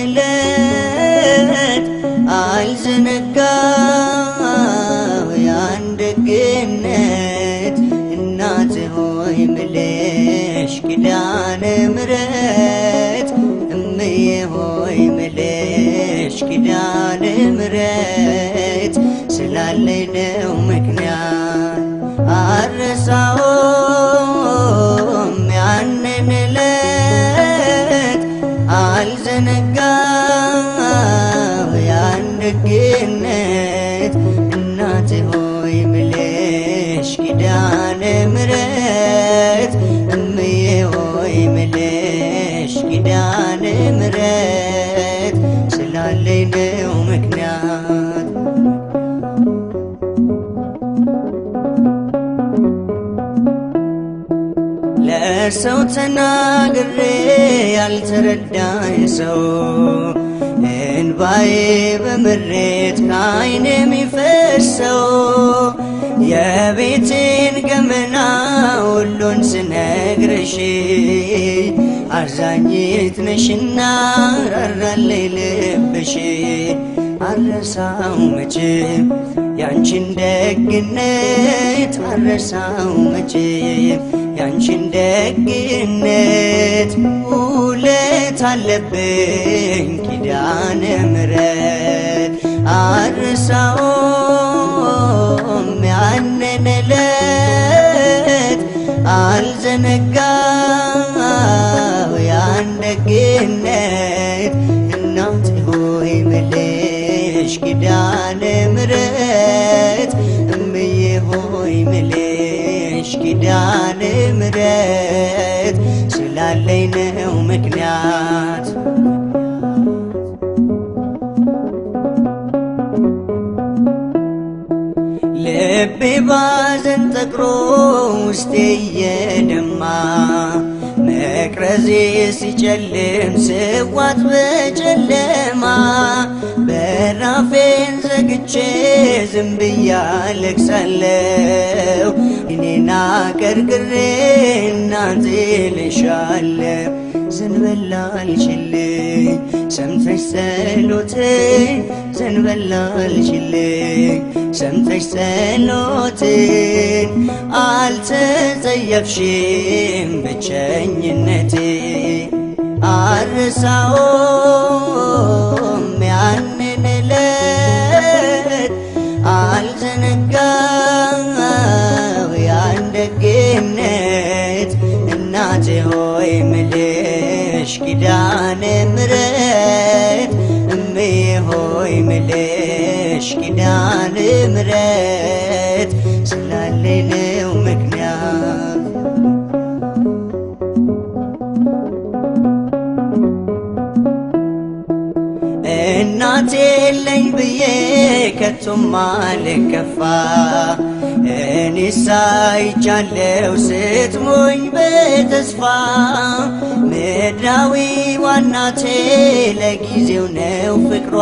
ዕለት አልዘነጋው ያን ደግነት እናቴ ሆይ ምልሽ ኪዳነ ምሕረት እምዬ ሆይ ምልሽ ኪዳነ ምሕረት ስላለኝ ነው ምክንያት አልረሳውም ያንን ዕለት አልዘነጋው ያን ደግነት እናቴ ሆይ ምልሽ ኪዳነ ምሕረት እምዬ ሆይ ምልሽ ኪዳነ ምሕረት ስላለኝ ነው ምክንያት ለሰው ተናግሬ ያልተረዳኝ ሰው እንባዬ በምሬት ከዓይኔ የሚፈሰው የቤቴን ገመና ሁሉን ስነግርሽ አዛኝት ነሽና ራራለኝ ልብሽ አልረሳው መቼም ያንቺን ደግነት አልረሳው መቼም ያንቺን ደግነት ውለት አለብኝ ኪዳነ ምሕረት አልረሳውም ያንን ዕለት አልዘነጋው ያን ደግነት እናቴ ሆይ ምልሽ ኪዳነ ምሕረት እምዬ ሆይ ምልሽ ኪዳነ ምሕረት ስላለኝ ነው ምክንያት ልቤ ባዘን ጠቅሮ ውስጤ እየደማ መቅረዜ ሲጨልም ስዋት በጨለማ በራፌን ዘግቼ ዝም ብዬ አለቅሳለሁ እኔና ቀርቅሬ እናቴ ልሻለሁ ዘንበል አልችልኝ ሰምተሽ ጸሎቴን ዘንበል አልችልኝ ሰምተሽ ጸሎቴን አልተጸየፍሽም ብቸኝነቴ አልረሳውም ያንን ዕለት አልዘነጋው ያን ደግነት እናቴ ሆይ ምልሽ ኪዳነ ምሕረት እምዬ ሆይ ምልሽ ኪዳነ ምሕረት ስላለኝ ነው ምክንያት እናቴ የለኝ ብዬ ከቶም አልከፋ እኔስ አይቻለሁ ስትሞኝ በተስፋ ምድራዊዋ እናቴ ለጊዜው ነው ፍቅሯ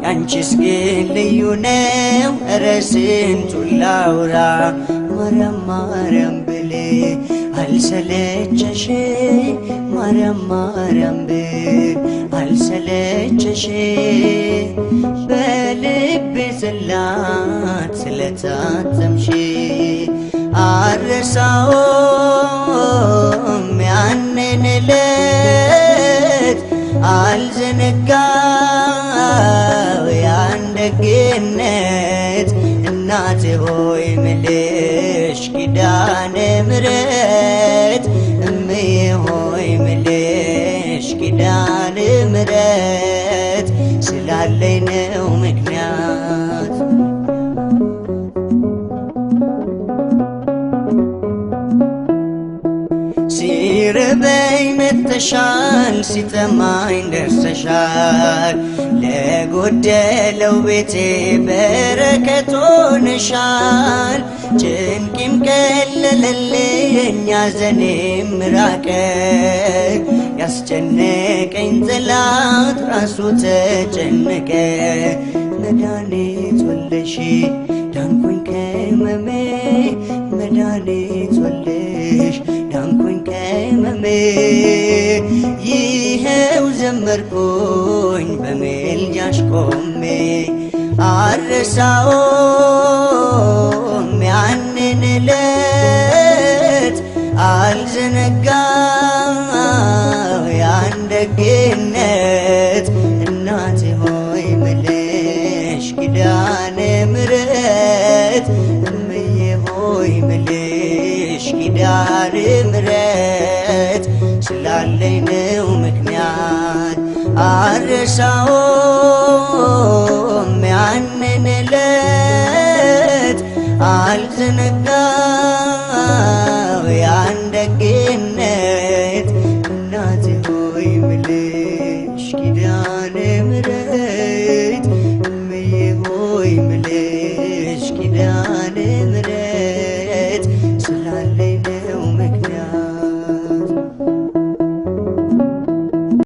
ያንቺስ ግን ልዩ ነው ኧረ ስንቱን ላውራ ማርያም ማርያም ብሌ አልሰለቸሽ ማርያም ማርያም ብል አልሰለቸሽ በልቤ ጽላት ስለታተምሽ አልረሳውም ያንን ዕለት አልዘነጋው ያን ደግነት እናቴ ሆይ ምልሽ ኪዳነ ምሕረት እምዬ ሆይ ምልሽ ኪዳነ ምሕረት ስላለኝ ነው ምክንያት ሲርበኝ መጥተሻል ሲጠማኝ ደርሰሻል ለጎደለው ቤቴ በረከት ሆነሻል ጭንቄም ቀለለልኝ ሐዘኔም ራቀ ያስጨነቀኝ ጠላት ራሱ ተጨነቀ መድኃኒት ወልደሽ ዳንኩኝ ከሕመሜ መድኃኒት ወልደሽ ዳንኩኝ ከሕመሜ ህመሜ ይሄው ዘመርኩኝ በምልጃሽ ቆሜ አልረሳውም ያንን ዕለት አልዘነጋው ያን ደግነት እናቴ ሆይ ምልሽ ኪዳነ ምሕረት እምዬ ሆይ ምልሽ ኪዳነ ምሕረት ስላለኝ ነው ምክንያት አልረሳውም ያንን ዕለት አልዘነጋው ያን ደግነት